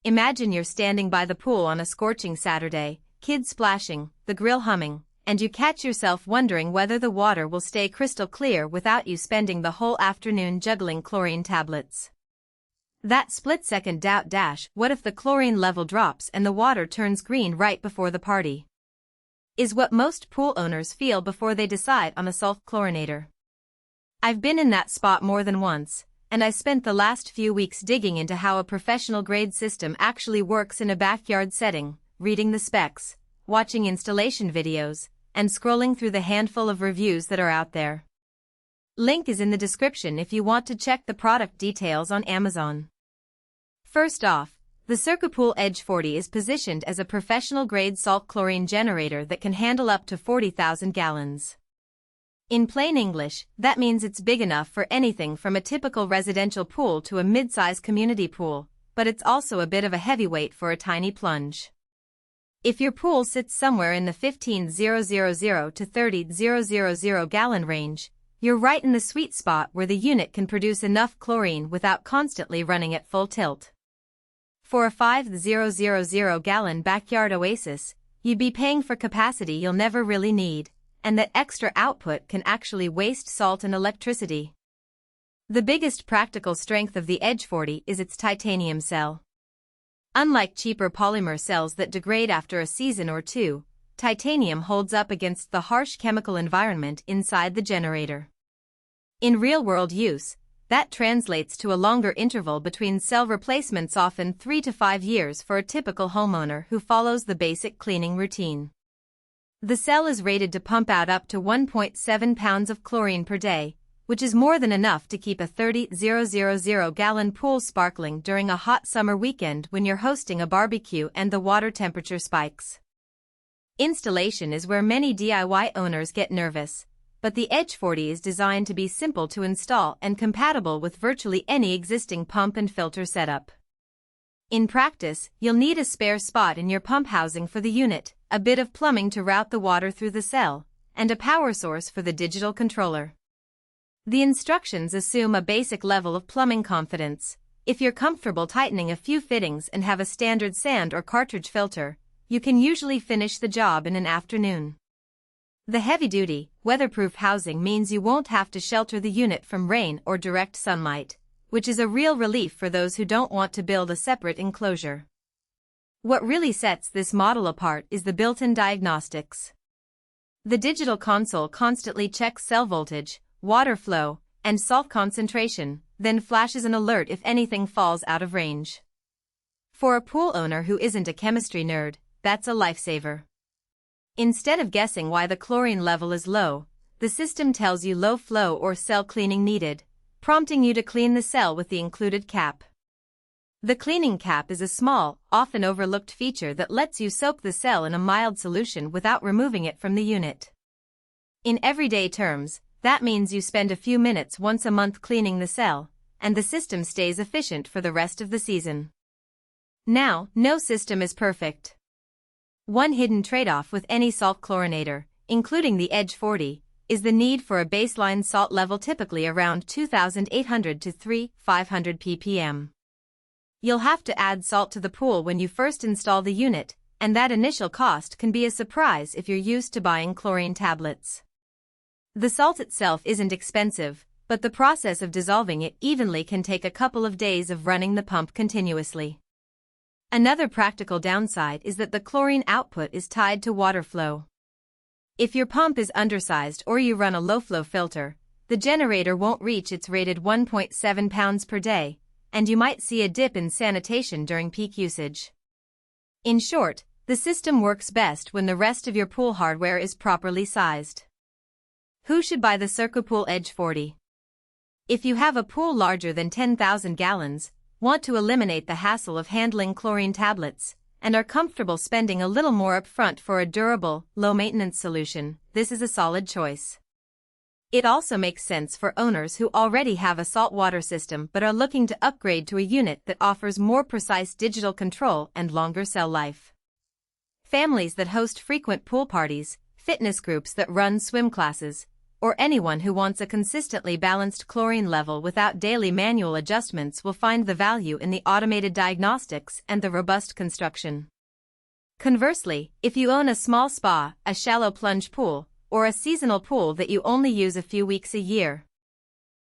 Imagine you're standing by the pool on a scorching Saturday, kids splashing, the grill humming, and you catch yourself wondering whether the water will stay crystal clear without you spending the whole afternoon juggling chlorine tablets. That split-second doubt what if the chlorine level drops and the water turns green right before the party? Is what most pool owners feel before they decide on a salt chlorinator. I've been in that spot more than once, and I spent the last few weeks digging into how a professional-grade system actually works in a backyard setting, reading the specs, watching installation videos, and scrolling through the handful of reviews that are out there. Link is in the description if you want to check the product details on Amazon. First off, the CircuPool EDGE40 is positioned as a professional-grade salt chlorine generator that can handle up to 40,000 gallons. In plain English, that means it's big enough for anything from a typical residential pool to a mid-size community pool, but it's also a bit of a heavyweight for a tiny plunge. If your pool sits somewhere in the 15,000 to 30,000 gallon range, you're right in the sweet spot where the unit can produce enough chlorine without constantly running at full tilt. For a 5,000 gallon backyard oasis, you'd be paying for capacity you'll never really need, and that extra output can actually waste salt and electricity. The biggest practical strength of the EDGE40 is its titanium cell. Unlike cheaper polymer cells that degrade after a season or two, titanium holds up against the harsh chemical environment inside the generator. In real-world use, that translates to a longer interval between cell replacements, often 3 to 5 years for a typical homeowner who follows the basic cleaning routine. The cell is rated to pump out up to 1.7 pounds of chlorine per day, which is more than enough to keep a 30,000 gallon pool sparkling during a hot summer weekend when you're hosting a barbecue and the water temperature spikes. Installation is where many DIY owners get nervous, but the EDGE40 is designed to be simple to install and compatible with virtually any existing pump and filter setup. In practice, you'll need a spare spot in your pump housing for the unit, a bit of plumbing to route the water through the cell, and a power source for the digital controller. The instructions assume a basic level of plumbing confidence. If you're comfortable tightening a few fittings and have a standard sand or cartridge filter, you can usually finish the job in an afternoon. The heavy-duty, weatherproof housing means you won't have to shelter the unit from rain or direct sunlight, which is a real relief for those who don't want to build a separate enclosure. What really sets this model apart is the built-in diagnostics. The digital console constantly checks cell voltage, water flow, and salt concentration, then flashes an alert if anything falls out of range. For a pool owner who isn't a chemistry nerd, that's a lifesaver. Instead of guessing why the chlorine level is low, the system tells you low flow or cell cleaning needed, prompting you to clean the cell with the included cap. The cleaning cap is a small, often overlooked feature that lets you soak the cell in a mild solution without removing it from the unit. In everyday terms, that means you spend a few minutes once a month cleaning the cell, and the system stays efficient for the rest of the season. Now, no system is perfect. One hidden trade-off with any salt chlorinator, including the EDGE40, is the need for a baseline salt level typically around 2,800 to 3,500 ppm. You'll have to add salt to the pool when you first install the unit, and that initial cost can be a surprise if you're used to buying chlorine tablets. The salt itself isn't expensive, but the process of dissolving it evenly can take a couple of days of running the pump continuously. Another practical downside is that the chlorine output is tied to water flow. If your pump is undersized or you run a low-flow filter, the generator won't reach its rated 1.7 pounds per day, and you might see a dip in sanitation during peak usage. In short, the system works best when the rest of your pool hardware is properly sized. Who should buy the CircuPool EDGE40? If you have a pool larger than 10,000 gallons, want to eliminate the hassle of handling chlorine tablets, and are comfortable spending a little more upfront for a durable, low-maintenance solution, this is a solid choice. It also makes sense for owners who already have a saltwater system but are looking to upgrade to a unit that offers more precise digital control and longer cell life. Families that host frequent pool parties, fitness groups that run swim classes, or anyone who wants a consistently balanced chlorine level without daily manual adjustments will find the value in the automated diagnostics and the robust construction. Conversely, if you own a small spa, a shallow plunge pool, or a seasonal pool that you only use a few weeks a year,